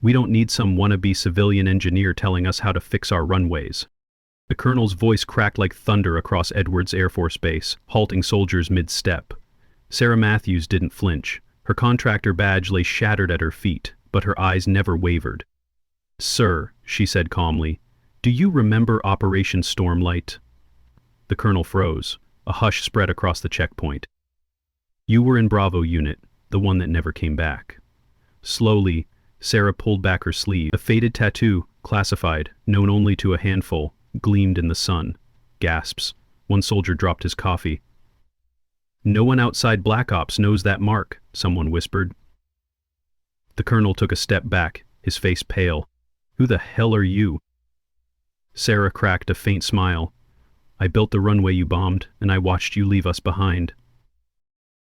We don't need some wannabe civilian engineer telling us how to fix our runways. The colonel's voice cracked like thunder across Edwards Air Force Base, halting soldiers mid-step. Sarah Matthews didn't flinch. Her contractor badge lay shattered at her feet, but her eyes never wavered. "Sir," she said calmly, "do you remember Operation Stormlight?" The colonel froze. A hush spread across the checkpoint. "You were in Bravo unit, the one that never came back." Slowly, Sarah pulled back her sleeve. A faded tattoo, classified, known only to a handful, gleamed in the sun. Gasps. One soldier dropped his coffee. "No one outside Black Ops knows that mark," someone whispered. The colonel took a step back, his face pale. "Who the hell are you?" Sarah cracked a faint smile. "I built the runway you bombed, and I watched you leave us behind."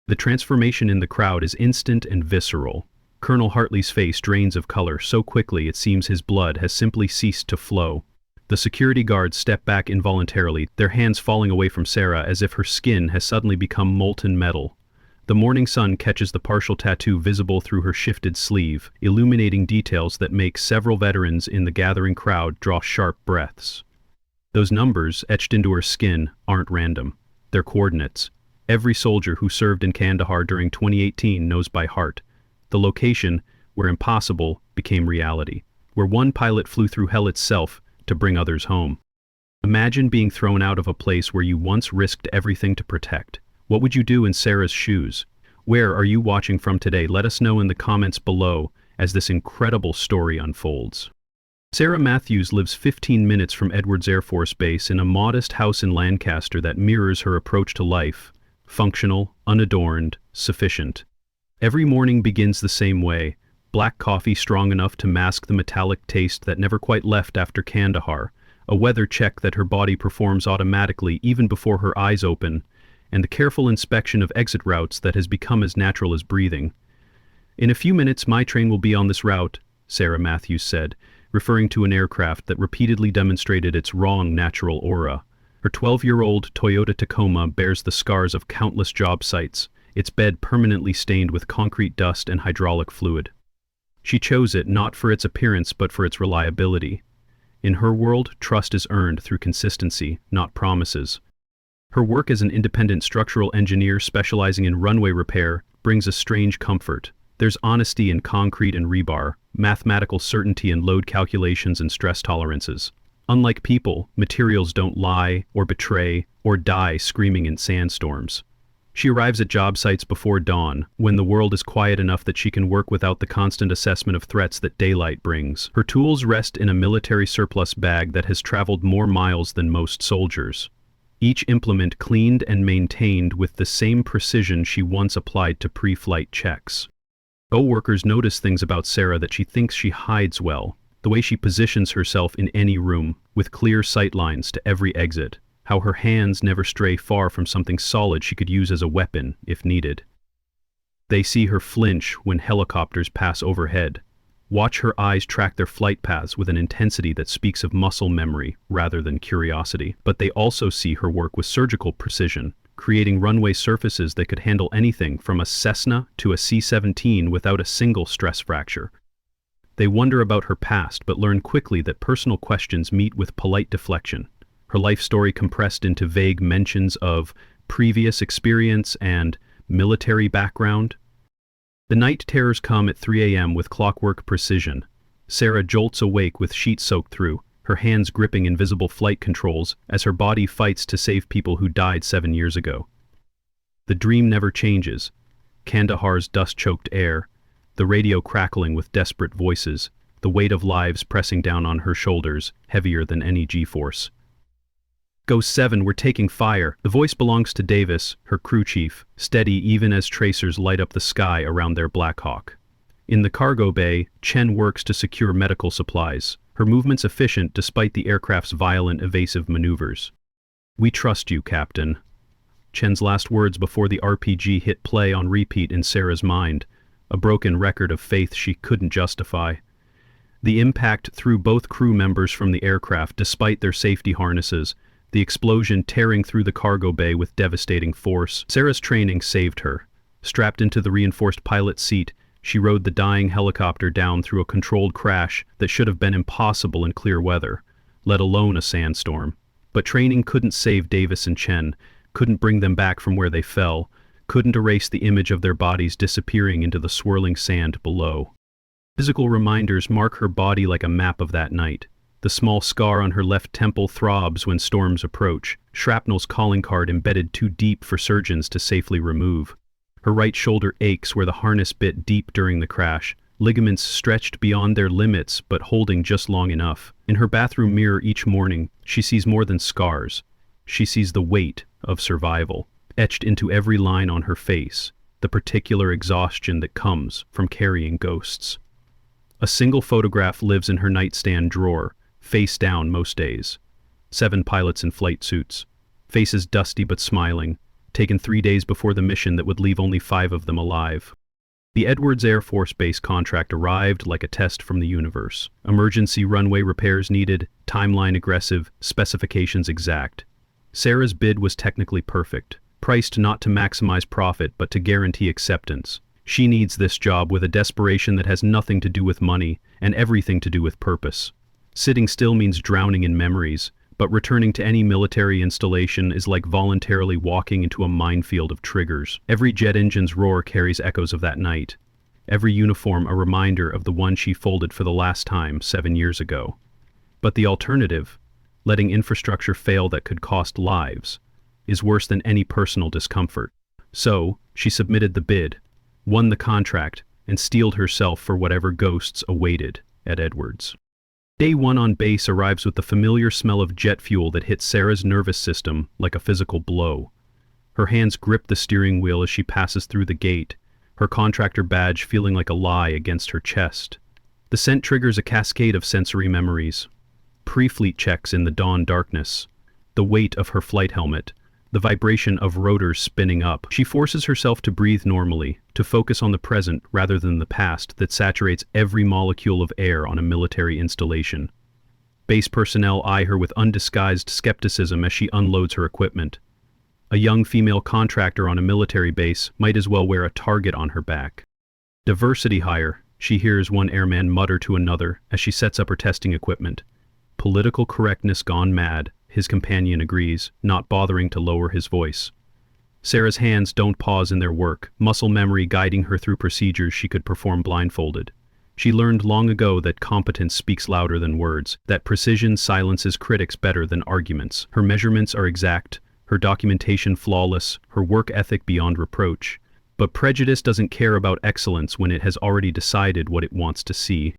The transformation in the crowd is instant and visceral. Colonel Hartley's face drains of color so quickly it seems his blood has simply ceased to flow. The security guards step back involuntarily, their hands falling away from Sarah as if her skin has suddenly become molten metal. The morning sun catches the partial tattoo visible through her shifted sleeve, illuminating details that make several veterans in the gathering crowd draw sharp breaths. Those numbers, etched into her skin, aren't random. They're coordinates. Every soldier who served in Kandahar during 2018 knows by heart. The location, where impossible became reality. Where one pilot flew through hell itself to bring others home. Imagine being thrown out of a place where you once risked everything to protect. What would you do in Sarah's shoes? Where are you watching from today? Let us know in the comments below as this incredible story unfolds. Sarah Matthews lives 15 minutes from Edwards Air Force Base in a modest house in Lancaster that mirrors her approach to life. Functional, unadorned, sufficient. Every morning begins the same way. Black coffee strong enough to mask the metallic taste that never quite left after Kandahar. A weather check that her body performs automatically even before her eyes open. And the careful inspection of exit routes that has become as natural as breathing. "In a few minutes my train will be on this route," Sarah Matthews said, referring to an aircraft that repeatedly demonstrated its wrong natural aura. Her 12-year-old Toyota Tacoma bears the scars of countless job sites, its bed permanently stained with concrete dust and hydraulic fluid. She chose it not for its appearance but for its reliability. In her world, trust is earned through consistency, not promises. Her work as an independent structural engineer specializing in runway repair brings a strange comfort. There's honesty in concrete and rebar, mathematical certainty in load calculations and stress tolerances. Unlike people, materials don't lie or betray or die screaming in sandstorms. She arrives at job sites before dawn, when the world is quiet enough that she can work without the constant assessment of threats that daylight brings. Her tools rest in a military surplus bag that has traveled more miles than most soldiers. Each implement cleaned and maintained with the same precision she once applied to pre-flight checks. Co-workers notice things about Sarah that she thinks she hides well. The way she positions herself in any room, with clear sight lines to every exit. How her hands never stray far from something solid she could use as a weapon, if needed. They see her flinch when helicopters pass overhead. Watch her eyes track their flight paths with an intensity that speaks of muscle memory rather than curiosity. But they also see her work with surgical precision, creating runway surfaces that could handle anything from a Cessna to a C-17 without a single stress fracture. They wonder about her past but learn quickly that personal questions meet with polite deflection. Her life story compressed into vague mentions of previous experience and military background. The night terrors come at 3 a.m. with clockwork precision. Sarah jolts awake with sheets soaked through, her hands gripping invisible flight controls as her body fights to save people who died 7 years ago. The dream never changes. Kandahar's dust-choked air, the radio crackling with desperate voices, the weight of lives pressing down on her shoulders, heavier than any G-force. "Go 7, we're taking fire." The voice belongs to Davis, her crew chief, steady even as tracers light up the sky around their Black Hawk. In the cargo bay, Chen works to secure medical supplies, her movements efficient despite the aircraft's violent evasive maneuvers. "We trust you, Captain." Chen's last words before the RPG hit play on repeat in Sarah's mind, a broken record of faith she couldn't justify. The impact threw both crew members from the aircraft despite their safety harnesses, the explosion tearing through the cargo bay with devastating force. Sarah's training saved her. Strapped into the reinforced pilot seat, She rode the dying helicopter down through a controlled crash that should have been impossible in clear weather, let alone a sandstorm. But training couldn't save Davis and Chen, couldn't bring them back from where they fell, couldn't erase the image of their bodies disappearing into the swirling sand below. Physical reminders mark her body like a map of that night. The small scar on her left temple throbs when storms approach, shrapnel's calling card embedded too deep for surgeons to safely remove. Her right shoulder aches where the harness bit deep during the crash, ligaments stretched beyond their limits but holding just long enough. In her bathroom mirror each morning, she sees more than scars. She sees the weight of survival, etched into every line on her face, the particular exhaustion that comes from carrying ghosts. A single photograph lives in her nightstand drawer, face down most days. 7 pilots in flight suits, faces dusty but smiling, taken 3 days before the mission that would leave only 5 of them alive. The Edwards Air Force Base contract arrived like a test from the universe. Emergency runway repairs needed, timeline aggressive, specifications exact. Sarah's bid was technically perfect, priced not to maximize profit but to guarantee acceptance. She needs this job with a desperation that has nothing to do with money and everything to do with purpose. Sitting still means drowning in memories, but returning to any military installation is like voluntarily walking into a minefield of triggers. Every jet engine's roar carries echoes of that night. Every uniform a reminder of the one she folded for the last time 7 years ago. But the alternative, letting infrastructure fail that could cost lives, is worse than any personal discomfort. So, she submitted the bid, won the contract, and steeled herself for whatever ghosts awaited at Edwards. Day 1 on base arrives with the familiar smell of jet fuel that hits Sarah's nervous system like a physical blow. Her hands grip the steering wheel as she passes through the gate, her contractor badge feeling like a lie against her chest. The scent triggers a cascade of sensory memories. Pre-fleet checks in the dawn darkness, the weight of her flight helmet, the vibration of rotors spinning up. She forces herself to breathe normally, to focus on the present rather than the past that saturates every molecule of air on a military installation. Base personnel eye her with undisguised skepticism as she unloads her equipment. A young female contractor on a military base might as well wear a target on her back. Diversity hire, she hears one airman mutter to another as she sets up her testing equipment. Political correctness gone mad, his companion agrees, not bothering to lower his voice. Sarah's hands don't pause in their work, muscle memory guiding her through procedures she could perform blindfolded. She learned long ago that competence speaks louder than words, that precision silences critics better than arguments. Her measurements are exact, her documentation flawless, her work ethic beyond reproach. But prejudice doesn't care about excellence when it has already decided what it wants to see.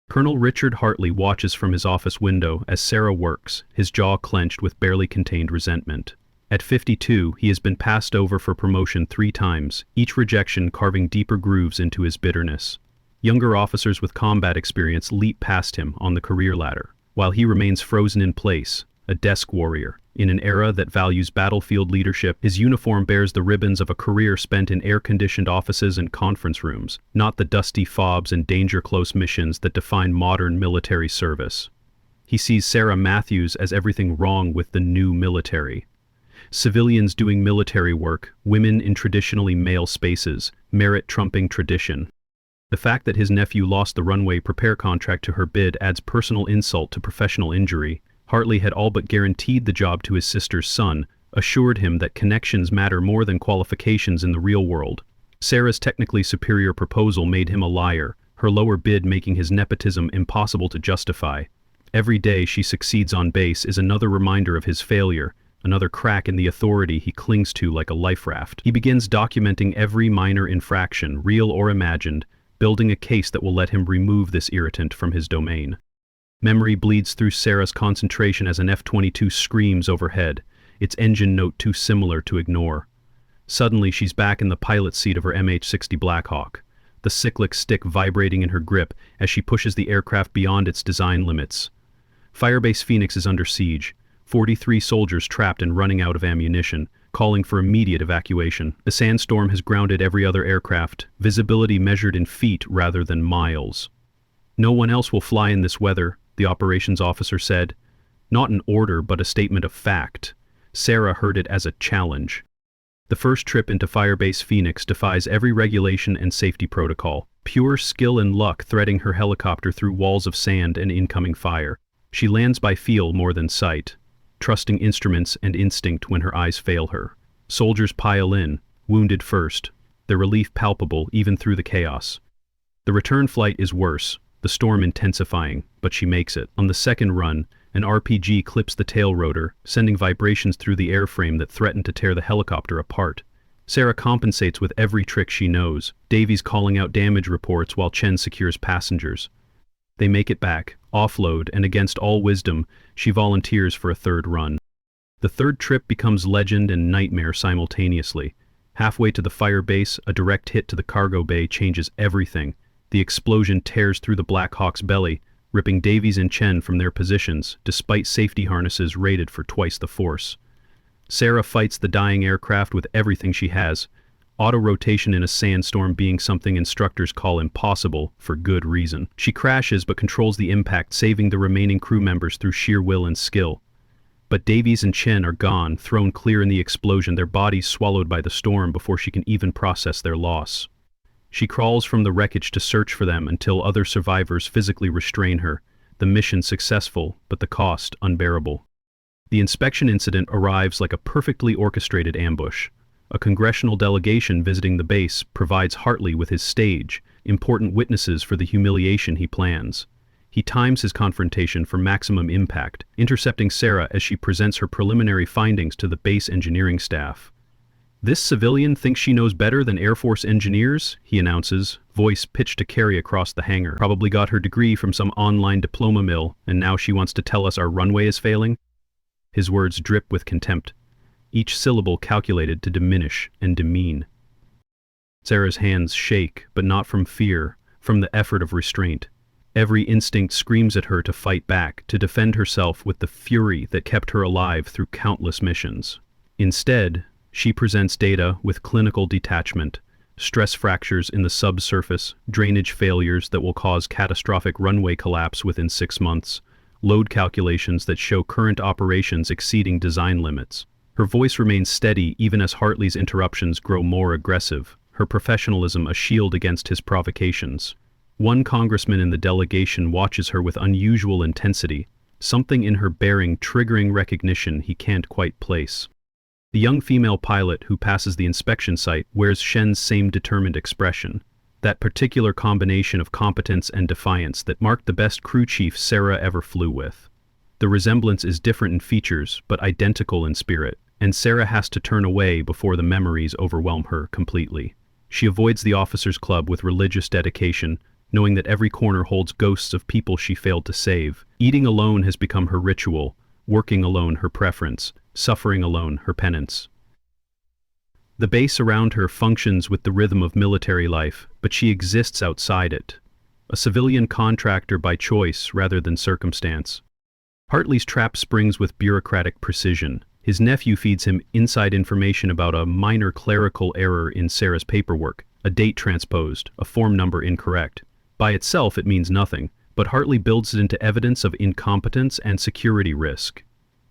Colonel Richard Hartley watches from his office window as Sarah works, his jaw clenched with barely contained resentment. At 52, he has been passed over for promotion 3 times, each rejection carving deeper grooves into his bitterness. Younger officers with combat experience leap past him on the career ladder, while he remains frozen in place, a desk warrior. In an era that values battlefield leadership, his uniform bears the ribbons of a career spent in air-conditioned offices and conference rooms, not the dusty fobs and danger-close missions that define modern military service. He sees Sarah Matthews as everything wrong with the new military. Civilians doing military work, women in traditionally male spaces, merit trumping tradition. The fact that his nephew lost the runway prepare contract to her bid adds personal insult to professional injury. Hartley had all but guaranteed the job to his sister's son, assured him that connections matter more than qualifications in the real world. Sarah's technically superior proposal made him a liar, her lower bid making his nepotism impossible to justify. Every day she succeeds on base is another reminder of his failure, another crack in the authority he clings to like a life raft. He begins documenting every minor infraction, real or imagined, building a case that will let him remove this irritant from his domain. Memory bleeds through Sarah's concentration as an F-22 screams overhead, its engine note too similar to ignore. Suddenly she's back in the pilot's seat of her MH-60 Blackhawk, the cyclic stick vibrating in her grip as she pushes the aircraft beyond its design limits. Firebase Phoenix is under siege, 43 soldiers trapped and running out of ammunition, calling for immediate evacuation. The sandstorm has grounded every other aircraft, visibility measured in feet rather than miles. No one else will fly in this weather, the operations officer said. Not an order but a statement of fact. Sarah heard it as a challenge. The first trip into Firebase Phoenix defies every regulation and safety protocol, pure skill and luck threading her helicopter through walls of sand and incoming fire. She lands by feel more than sight, trusting instruments and instinct when her eyes fail her. Soldiers pile in, wounded first, their relief palpable even through the chaos. The return flight is worse, the storm intensifying, but she makes it. On the second run, an RPG clips the tail rotor, sending vibrations through the airframe that threaten to tear the helicopter apart. Sarah compensates with every trick she knows, Davies calling out damage reports while Chen secures passengers. They make it back, offload, and against all wisdom, she volunteers for a third run. The third trip becomes legend and nightmare simultaneously. Halfway to the fire base, a direct hit to the cargo bay changes everything. The explosion tears through the Black Hawk's belly, ripping Davies and Chen from their positions, despite safety harnesses rated for twice the force. Sarah fights the dying aircraft with everything she has, auto-rotation in a sandstorm being something instructors call impossible, for good reason. She crashes but controls the impact, saving the remaining crew members through sheer will and skill. But Davies and Chen are gone, thrown clear in the explosion, their bodies swallowed by the storm before she can even process their loss. She crawls from the wreckage to search for them until other survivors physically restrain her, the mission successful, but the cost unbearable. The inspection incident arrives like a perfectly orchestrated ambush. A congressional delegation visiting the base provides Hartley with his stage, important witnesses for the humiliation he plans. He times his confrontation for maximum impact, intercepting Sarah as she presents her preliminary findings to the base engineering staff. "This civilian thinks she knows better than Air Force engineers," he announces, voice pitched to carry across the hangar. "Probably got her degree from some online diploma mill, and now she wants to tell us our runway is failing?" His words drip with contempt, each syllable calculated to diminish and demean. Sarah's hands shake, but not from fear, from the effort of restraint. Every instinct screams at her to fight back, to defend herself with the fury that kept her alive through countless missions. Instead, she presents data with clinical detachment, stress fractures in the subsurface, drainage failures that will cause catastrophic runway collapse within 6 months, load calculations that show current operations exceeding design limits. Her voice remains steady even as Hartley's interruptions grow more aggressive, her professionalism a shield against his provocations. One congressman in the delegation watches her with unusual intensity, something in her bearing triggering recognition he can't quite place. The young female pilot who passes the inspection site wears Shen's same determined expression, that particular combination of competence and defiance that marked the best crew chief Sarah ever flew with. The resemblance is different in features, but identical in spirit, and Sarah has to turn away before the memories overwhelm her completely. She avoids the officers' club with religious dedication, knowing that every corner holds ghosts of people she failed to save. Eating alone has become her ritual, working alone her preference, suffering alone her penance. The base around her functions with the rhythm of military life, but she exists outside it. A civilian contractor by choice rather than circumstance. Hartley's trap springs with bureaucratic precision. His nephew feeds him inside information about a minor clerical error in Sarah's paperwork, a date transposed, a form number incorrect. By itself it means nothing, but Hartley builds it into evidence of incompetence and security risk.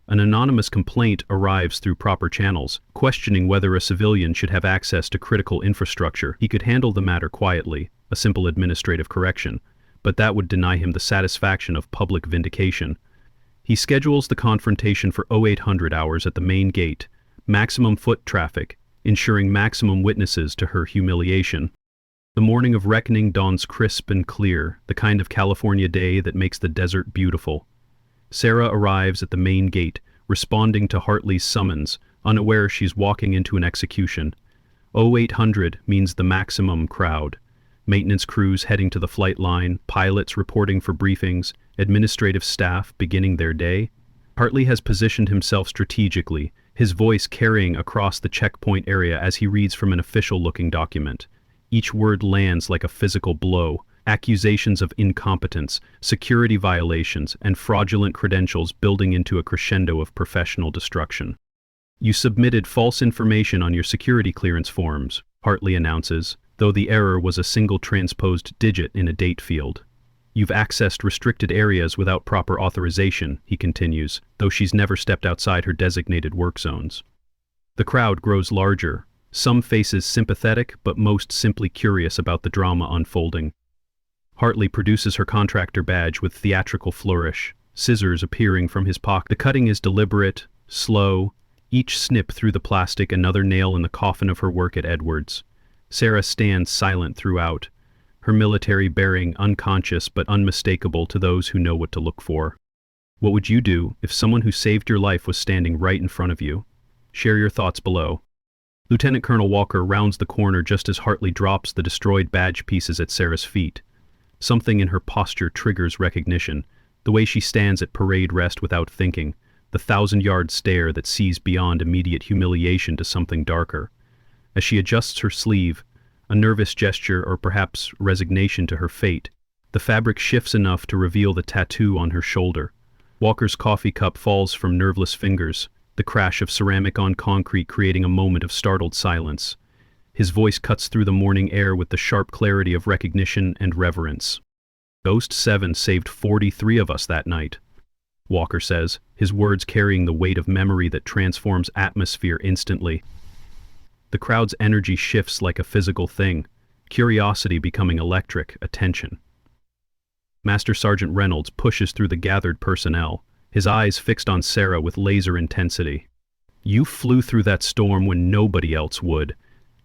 An anonymous complaint arrives through proper channels, questioning whether a civilian should have access to critical infrastructure. He could handle the matter quietly, a simple administrative correction, but that would deny him the satisfaction of public vindication. He schedules the confrontation for 0800 hours at the main gate, maximum foot traffic, ensuring maximum witnesses to her humiliation. The morning of reckoning dawns crisp and clear, the kind of California day that makes the desert beautiful. Sarah arrives at the main gate, responding to Hartley's summons, unaware she's walking into an execution. 0800 means the maximum crowd. Maintenance crews heading to the flight line, pilots reporting for briefings, administrative staff beginning their day. Hartley has positioned himself strategically, his voice carrying across the checkpoint area as he reads from an official-looking document. Each word lands like a physical blow. Accusations of incompetence, security violations, and fraudulent credentials building into a crescendo of professional destruction. "You submitted false information on your security clearance forms," Hartley announces, though the error was a single transposed digit in a date field. "You've accessed restricted areas without proper authorization," he continues, though she's never stepped outside her designated work zones. The crowd grows larger, some faces sympathetic but most simply curious about the drama unfolding. Hartley produces her contractor badge with theatrical flourish, scissors appearing from his pocket. The cutting is deliberate, slow, each snip through the plastic another nail in the coffin of her work at Edwards. Sarah stands silent throughout, her military bearing unconscious but unmistakable to those who know what to look for. What would you do if someone who saved your life was standing right in front of you? Share your thoughts below. Lieutenant Colonel Walker rounds the corner just as Hartley drops the destroyed badge pieces at Sarah's feet. Something in her posture triggers recognition, the way she stands at parade rest without thinking, the 1,000-yard stare that sees beyond immediate humiliation to something darker. As she adjusts her sleeve, a nervous gesture or perhaps resignation to her fate, the fabric shifts enough to reveal the tattoo on her shoulder. Walker's coffee cup falls from nerveless fingers, the crash of ceramic on concrete creating a moment of startled silence. His voice cuts through the morning air with the sharp clarity of recognition and reverence. Ghost 7 saved 43 of us that night, Walker says, his words carrying the weight of memory that transforms atmosphere instantly. The crowd's energy shifts like a physical thing, curiosity becoming electric, attention. Master Sergeant Reynolds pushes through the gathered personnel, his eyes fixed on Sarah with laser intensity. "You flew through that storm when nobody else would,"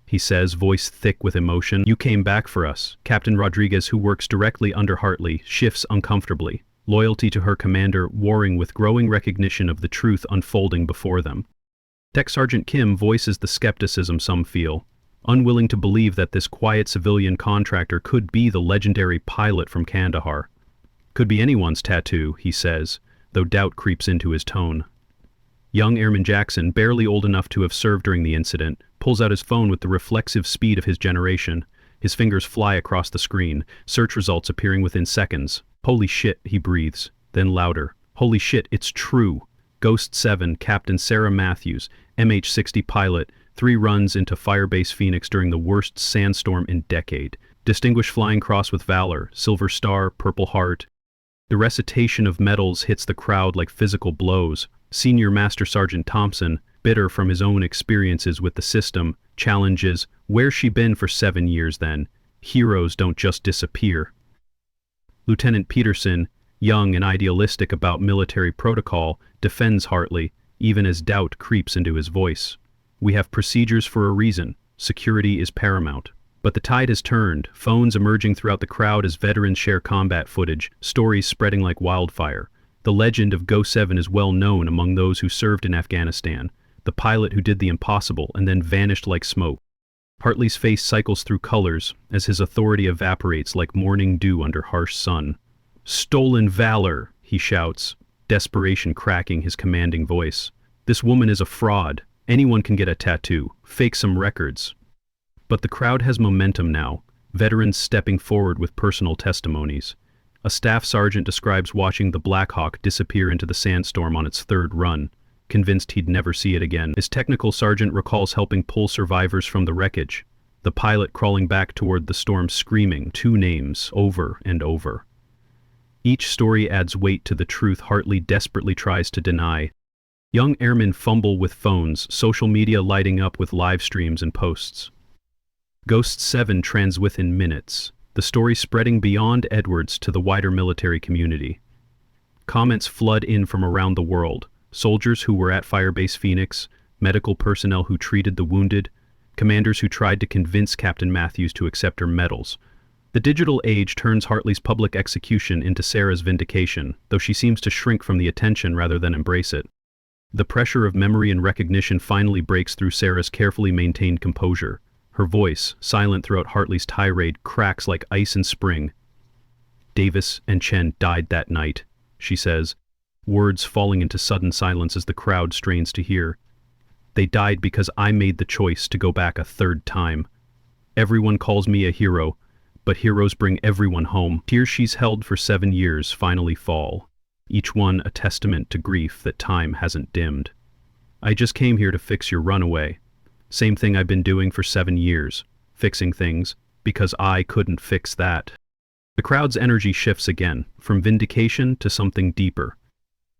he says, voice thick with emotion. "You came back for us." Captain Rodriguez, who works directly under Hartley, shifts uncomfortably, loyalty to her commander warring with growing recognition of the truth unfolding before them. Tech Sergeant Kim voices the skepticism some feel, unwilling to believe that this quiet civilian contractor could be the legendary pilot from Kandahar. "Could be anyone's tattoo," he says, though doubt creeps into his tone. Young Airman Jackson, barely old enough to have served during the incident, pulls out his phone with the reflexive speed of his generation. His fingers fly across the screen, search results appearing within seconds. "Holy shit," he breathes, then louder. "Holy shit, it's true. Ghost 7, Captain Sarah Matthews, MH-60 pilot, 3 runs into Firebase Phoenix during the worst sandstorm in decade. Distinguished Flying Cross with Valor, Silver Star, Purple Heart." The recitation of medals hits the crowd like physical blows. Senior Master Sergeant Thompson, bitter from his own experiences with the system, challenges, "Where's she been for 7 years then? Heroes don't just disappear." Lieutenant Peterson, young and idealistic about military protocol, defends Hartley, even as doubt creeps into his voice. "We have procedures for a reason. Security is paramount." But the tide has turned, phones emerging throughout the crowd as veterans share combat footage, stories spreading like wildfire. The legend of Ghost 7 is well known among those who served in Afghanistan, the pilot who did the impossible and then vanished like smoke. Hartley's face cycles through colors as his authority evaporates like morning dew under harsh sun. "Stolen valor," he shouts, desperation cracking his commanding voice. "This woman is a fraud. Anyone can get a tattoo, fake some records." But the crowd has momentum now, veterans stepping forward with personal testimonies. A staff sergeant describes watching the Black Hawk disappear into the sandstorm on its 3rd run, convinced he'd never see it again. His technical sergeant recalls helping pull survivors from the wreckage, the pilot crawling back toward the storm screaming 2 names over and over. Each story adds weight to the truth Hartley desperately tries to deny. Young airmen fumble with phones, social media lighting up with live streams and posts. Ghost 7 trends within minutes, the story spreading beyond Edwards to the wider military community. Comments flood in from around the world, soldiers who were at Firebase Phoenix, medical personnel who treated the wounded, commanders who tried to convince Captain Matthews to accept her medals. The digital age turns Hartley's public execution into Sarah's vindication, though she seems to shrink from the attention rather than embrace it. The pressure of memory and recognition finally breaks through Sarah's carefully maintained composure. Her voice, silent throughout Hartley's tirade, cracks like ice in spring. "Davis and Chen died that night," she says, words falling into sudden silence as the crowd strains to hear. "They died because I made the choice to go back a 3rd time. Everyone calls me a hero, but heroes bring everyone home." Tears she's held for 7 years finally fall, each one a testament to grief that time hasn't dimmed. "I just came here to fix your runaway. Same thing I've been doing for 7 years, fixing things, because I couldn't fix that." The crowd's energy shifts again, from vindication to something deeper.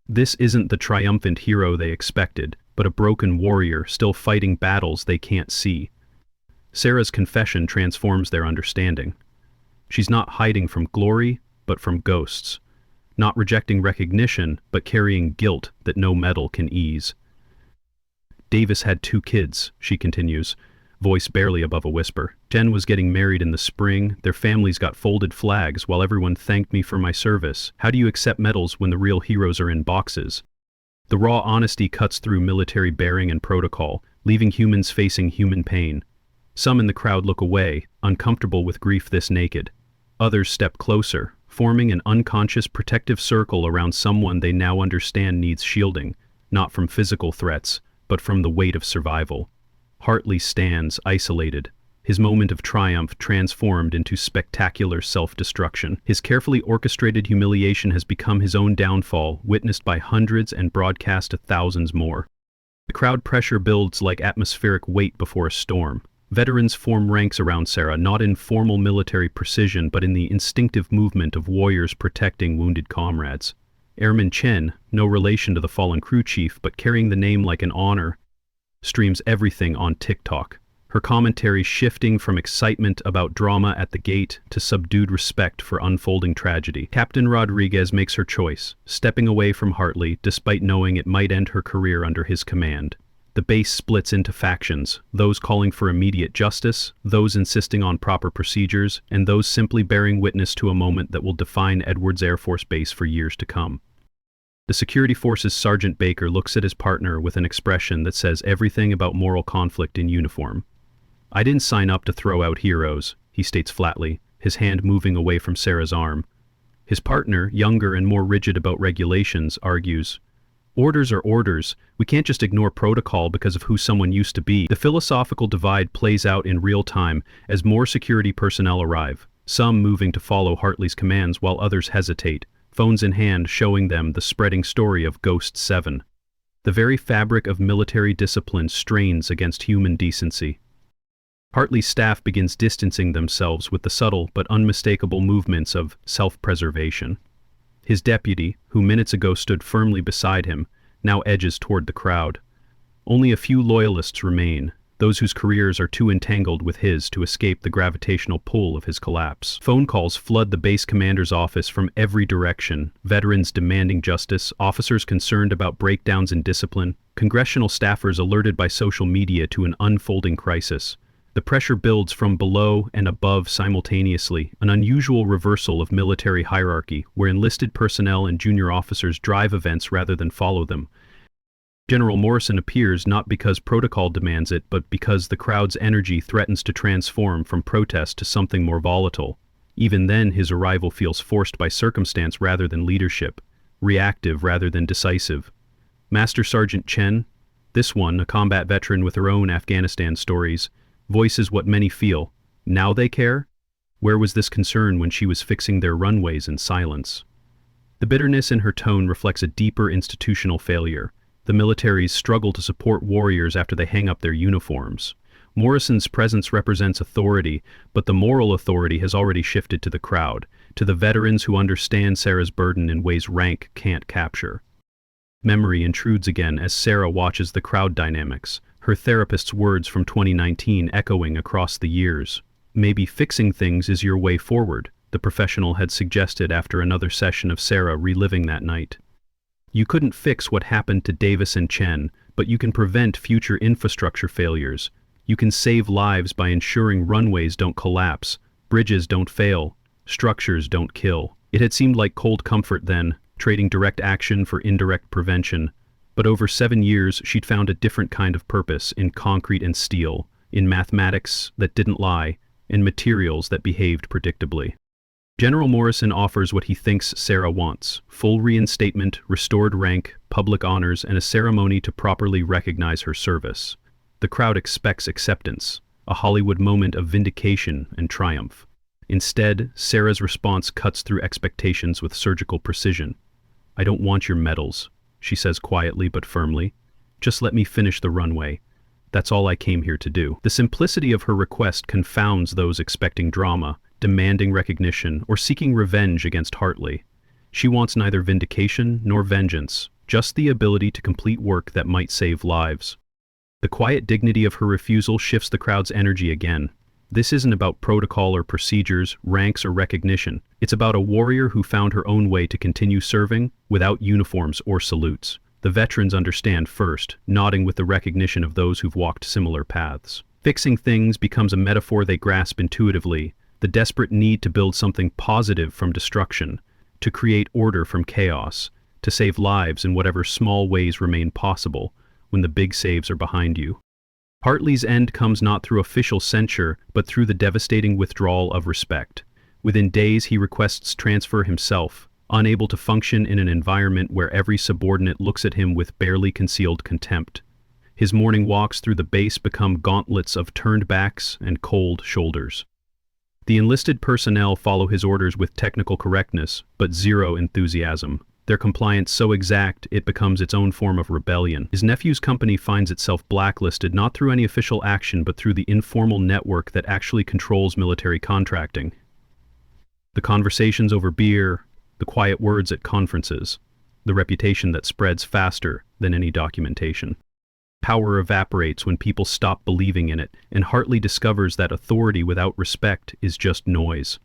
This isn't the triumphant hero they expected, but a broken warrior still fighting battles they can't see. Sarah's confession transforms their understanding. She's not hiding from glory, but from ghosts. Not rejecting recognition, but carrying guilt that no metal can ease. Davis had 2 kids, she continues, voice barely above a whisper. Jen was getting married in the spring. Their families got folded flags while everyone thanked me for my service. How do you accept medals when the real heroes are in boxes? The raw honesty cuts through military bearing and protocol, leaving humans facing human pain. Some in the crowd look away, uncomfortable with grief this naked. Others step closer, forming an unconscious protective circle around someone they now understand needs shielding, not from physical threats, but from the weight of survival. Hartley stands isolated, his moment of triumph transformed into spectacular self-destruction. His carefully orchestrated humiliation has become his own downfall, witnessed by hundreds and broadcast to thousands more. The crowd pressure builds like atmospheric weight before a storm. Veterans form ranks around Sarah, not in formal military precision, but in the instinctive movement of warriors protecting wounded comrades. Airman Chen, no relation to the fallen crew chief, but carrying the name like an honor, streams everything on TikTok. Her commentary shifting from excitement about drama at the gate to subdued respect for unfolding tragedy. Captain Rodriguez makes her choice, stepping away from Hartley despite knowing it might end her career under his command. The base splits into factions, those calling for immediate justice, those insisting on proper procedures, and those simply bearing witness to a moment that will define Edwards Air Force Base for years to come. The Security Forces Sergeant Baker looks at his partner with an expression that says everything about moral conflict in uniform. I didn't sign up to throw out heroes, he states flatly, his hand moving away from Sarah's arm. His partner, younger and more rigid about regulations, argues, orders are orders. We can't just ignore protocol because of who someone used to be. The philosophical divide plays out in real time as more security personnel arrive, some moving to follow Hartley's commands while others hesitate, phones in hand showing them the spreading story of Ghost 7. The very fabric of military discipline strains against human decency. Hartley's staff begins distancing themselves with the subtle but unmistakable movements of self-preservation. His deputy, who minutes ago stood firmly beside him, now edges toward the crowd. Only a few loyalists remain, those whose careers are too entangled with his to escape the gravitational pull of his collapse. Phone calls flood the base commander's office from every direction, veterans demanding justice, officers concerned about breakdowns in discipline, congressional staffers alerted by social media to an unfolding crisis. The pressure builds from below and above simultaneously, an unusual reversal of military hierarchy, where enlisted personnel and junior officers drive events rather than follow them. General Morrison appears not because protocol demands it, but because the crowd's energy threatens to transform from protest to something more volatile. Even then, his arrival feels forced by circumstance rather than leadership, reactive rather than decisive. Master Sergeant Chen, this one, a combat veteran with her own Afghanistan stories, voices what many feel. Now they care? Where was this concern when she was fixing their runways in silence? The bitterness in her tone reflects a deeper institutional failure. The military's struggle to support warriors after they hang up their uniforms. Morrison's presence represents authority, but the moral authority has already shifted to the crowd, to the veterans who understand Sarah's burden in ways rank can't capture. Memory intrudes again as Sarah watches the crowd dynamics, her therapist's words from 2019 echoing across the years. Maybe fixing things is your way forward, the professional had suggested after another session of Sarah reliving that night. You couldn't fix what happened to Davis and Chen, but you can prevent future infrastructure failures. You can save lives by ensuring runways don't collapse, bridges don't fail, structures don't kill. It had seemed like cold comfort then, trading direct action for indirect prevention. But over 7 years, she'd found a different kind of purpose in concrete and steel, in mathematics that didn't lie, in materials that behaved predictably. General Morrison offers what he thinks Sarah wants: full reinstatement, restored rank, public honors, and a ceremony to properly recognize her service. The crowd expects acceptance, a Hollywood moment of vindication and triumph. Instead, Sarah's response cuts through expectations with surgical precision. I don't want your medals, she says quietly but firmly. Just let me finish the runway. That's all I came here to do. The simplicity of her request confounds those expecting drama, demanding recognition, or seeking revenge against Hartley. She wants neither vindication nor vengeance, just the ability to complete work that might save lives. The quiet dignity of her refusal shifts the crowd's energy again. This isn't about protocol or procedures, ranks or recognition. It's about a warrior who found her own way to continue serving without uniforms or salutes. The veterans understand first, nodding with the recognition of those who've walked similar paths. Fixing things becomes a metaphor they grasp intuitively, the desperate need to build something positive from destruction, to create order from chaos, to save lives in whatever small ways remain possible when the big saves are behind you. Hartley's end comes not through official censure, but through the devastating withdrawal of respect. Within days he requests transfer himself, unable to function in an environment where every subordinate looks at him with barely concealed contempt. His morning walks through the base become gauntlets of turned backs and cold shoulders. The enlisted personnel follow his orders with technical correctness, but zero enthusiasm. Their compliance so exact it becomes its own form of rebellion. His nephew's company finds itself blacklisted not through any official action but through the informal network that actually controls military contracting. The conversations over beer, the quiet words at conferences, the reputation that spreads faster than any documentation. Power evaporates when people stop believing in it, and Hartley discovers that authority without respect is just noise.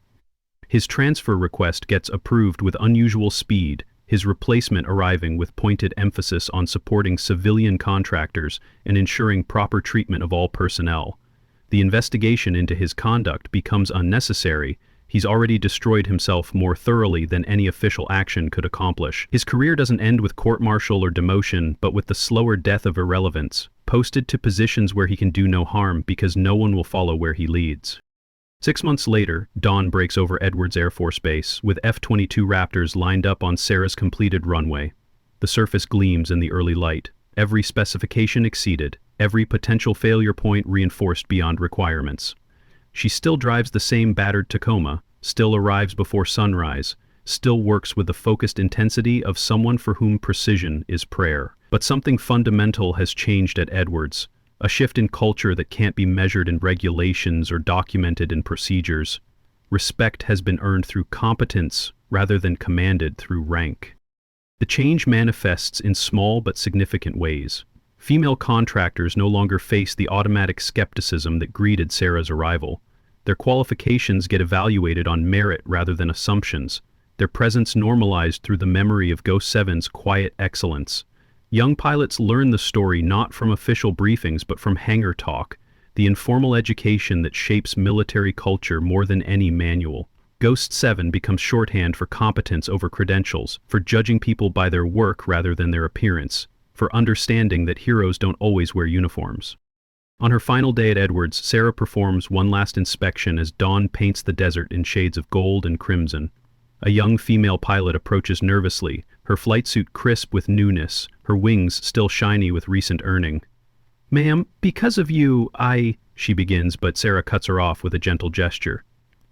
His transfer request gets approved with unusual speed, his replacement arriving with pointed emphasis on supporting civilian contractors and ensuring proper treatment of all personnel. The investigation into his conduct becomes unnecessary. He's already destroyed himself more thoroughly than any official action could accomplish. His career doesn't end with court-martial or demotion, but with the slower death of irrelevance, posted to positions where he can do no harm because no one will follow where he leads. 6 months later, dawn breaks over Edwards Air Force Base, with F-22 Raptors lined up on Sarah's completed runway. The surface gleams in the early light, every specification exceeded, every potential failure point reinforced beyond requirements. She still drives the same battered Tacoma, still arrives before sunrise, still works with the focused intensity of someone for whom precision is prayer. But something fundamental has changed at Edwards. A shift in culture that can't be measured in regulations or documented in procedures. Respect has been earned through competence rather than commanded through rank. The change manifests in small but significant ways. Female contractors no longer face the automatic skepticism that greeted Sarah's arrival. Their qualifications get evaluated on merit rather than assumptions, their presence normalized through the memory of Ghost 7's quiet excellence. Young pilots learn the story not from official briefings but from hangar talk, the informal education that shapes military culture more than any manual. Ghost 7 becomes shorthand for competence over credentials, for judging people by their work rather than their appearance, for understanding that heroes don't always wear uniforms. On her final day at Edwards, Sarah performs one last inspection as dawn paints the desert in shades of gold and crimson. A young female pilot approaches nervously, her flight suit crisp with newness, her wings still shiny with recent earning. "Ma'am, because of you, she begins, but Sarah cuts her off with a gentle gesture.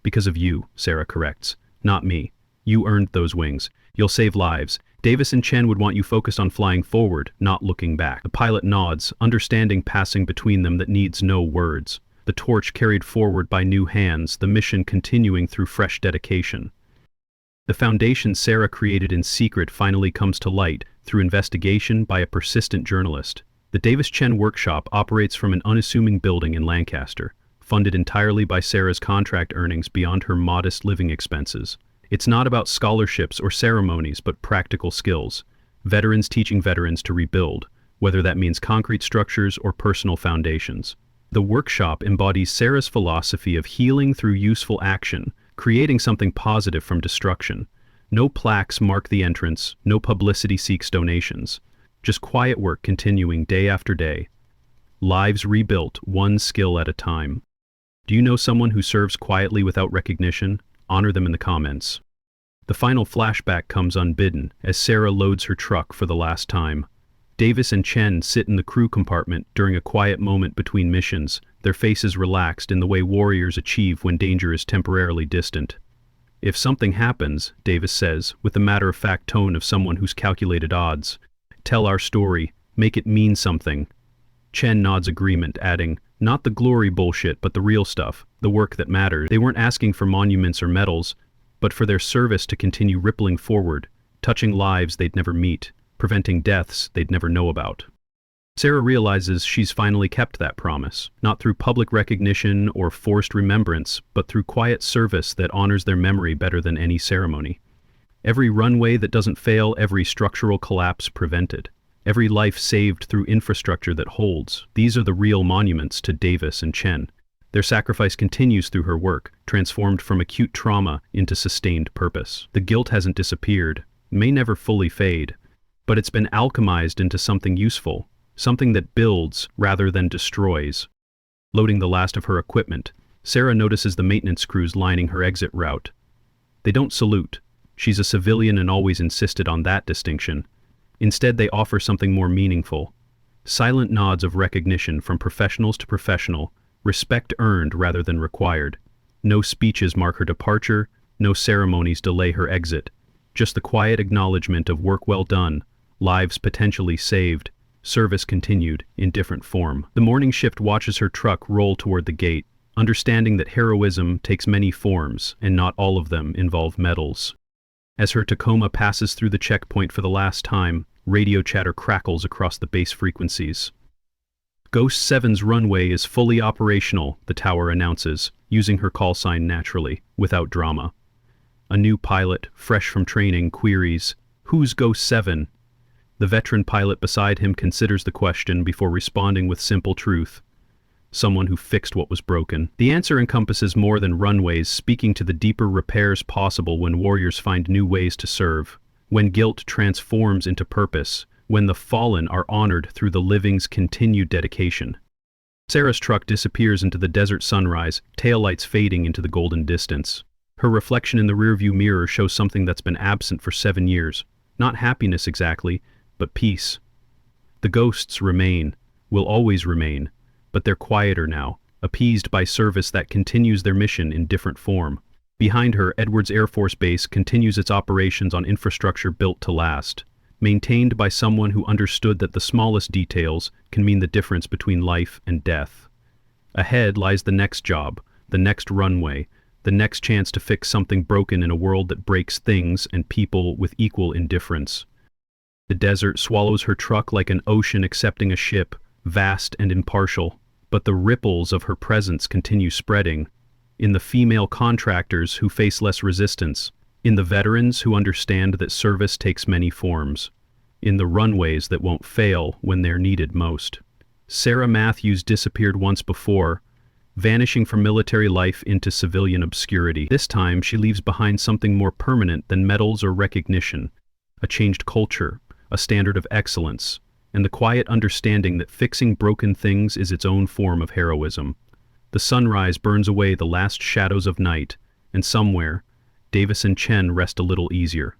"Because of you," Sarah corrects. "Not me. You earned those wings. You'll save lives. Davis and Chen would want you focused on flying forward, not looking back." The pilot nods, understanding passing between them that needs no words. The torch carried forward by new hands, the mission continuing through fresh dedication. The foundation Sarah created in secret finally comes to light through investigation by a persistent journalist. The Davis-Chen workshop operates from an unassuming building in Lancaster, funded entirely by Sarah's contract earnings beyond her modest living expenses. It's not about scholarships or ceremonies, but practical skills. Veterans teaching veterans to rebuild, whether that means concrete structures or personal foundations. The workshop embodies Sarah's philosophy of healing through useful action, creating something positive from destruction. No plaques mark the entrance, no publicity seeks donations. Just quiet work continuing day after day. Lives rebuilt, one skill at a time. Do you know someone who serves quietly without recognition? Honor them in the comments. The final flashback comes unbidden as Sarah loads her truck for the last time. Davis and Chen sit in the crew compartment during a quiet moment between missions, their faces relaxed in the way warriors achieve when danger is temporarily distant. "If something happens," Davis says, with the matter-of-fact tone of someone who's calculated odds, "tell our story, make it mean something." Chen nods agreement, adding, "Not the glory bullshit, but the real stuff, the work that matters." They weren't asking for monuments or medals, but for their service to continue rippling forward, touching lives they'd never meet, preventing deaths they'd never know about. Sarah realizes she's finally kept that promise, not through public recognition or forced remembrance, but through quiet service that honors their memory better than any ceremony. Every runway that doesn't fail, every structural collapse prevented, every life saved through infrastructure that holds, these are the real monuments to Davis and Chen. Their sacrifice continues through her work, transformed from acute trauma into sustained purpose. The guilt hasn't disappeared, may never fully fade, but it's been alchemized into something useful, something that builds rather than destroys. Loading the last of her equipment, Sarah notices the maintenance crews lining her exit route. They don't salute. She's a civilian and always insisted on that distinction. Instead, they offer something more meaningful. Silent nods of recognition from professionals to professional, respect earned rather than required. No speeches mark her departure, no ceremonies delay her exit. Just the quiet acknowledgement of work well done, lives potentially saved, service continued, in different form. The morning shift watches her truck roll toward the gate, understanding that heroism takes many forms, and not all of them involve medals. As her Tacoma passes through the checkpoint for the last time, radio chatter crackles across the base frequencies. Ghost 7's runway is fully operational, the tower announces, using her call sign naturally, without drama. A new pilot, fresh from training, queries, "Who's Ghost 7? The veteran pilot beside him considers the question before responding with simple truth. Someone who fixed what was broken. The answer encompasses more than runways, speaking to the deeper repairs possible when warriors find new ways to serve, when guilt transforms into purpose, when the fallen are honored through the living's continued dedication. Sarah's truck disappears into the desert sunrise, taillights fading into the golden distance. Her reflection in the rearview mirror shows something that's been absent for 7 years. Not happiness exactly, but peace. The ghosts remain, will always remain, but they're quieter now, appeased by service that continues their mission in different form. Behind her, Edwards Air Force Base continues its operations on infrastructure built to last, maintained by someone who understood that the smallest details can mean the difference between life and death. Ahead lies the next job, the next runway, the next chance to fix something broken in a world that breaks things and people with equal indifference. The desert swallows her truck like an ocean accepting a ship, vast and impartial, but the ripples of her presence continue spreading. In the female contractors who face less resistance, in the veterans who understand that service takes many forms, in the runways that won't fail when they're needed most. Sarah Matthews disappeared once before, vanishing from military life into civilian obscurity. This time she leaves behind something more permanent than medals or recognition, a changed culture, a standard of excellence, and the quiet understanding that fixing broken things is its own form of heroism. The sunrise burns away the last shadows of night, and somewhere, Davis and Chen rest a little easier.